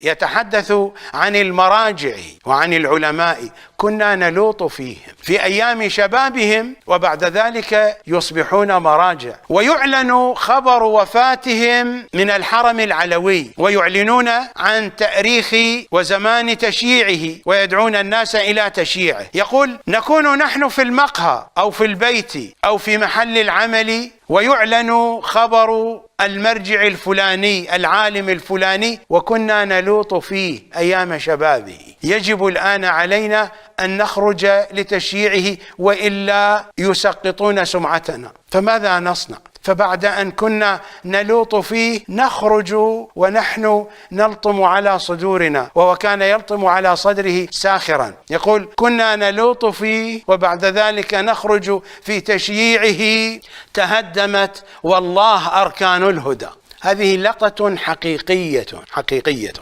يتحدث عن المراجع وعن العلماء كنا نلوط فيهم في أيام شبابهم، وبعد ذلك يصبحون مراجع، ويعلن خبر وفاتهم من الحرم العلوي، ويعلنون عن تاريخ وزمان تشييعه، ويدعون الناس إلى تشييعه. يقول: نكون نحن في المقهى أو في البيت أو في محل العمل، ويعلن خبر المرجع الفلاني العالم الفلاني، وكنا نلوط فيه أيام شبابه. يجب الآن علينا أن نخرج لتشييعه، وإلا يسقطون سمعتنا، فماذا نصنع؟ فبعد أن كنا نلوط فيه نخرج ونحن نلطم على صدورنا، وهو كان يلطم على صدره ساخرا. يقول: كنا نلوط فيه وبعد ذلك نخرج في تشييعه، تهدمت والله أركان الهدى. هذه لقطة حقيقية.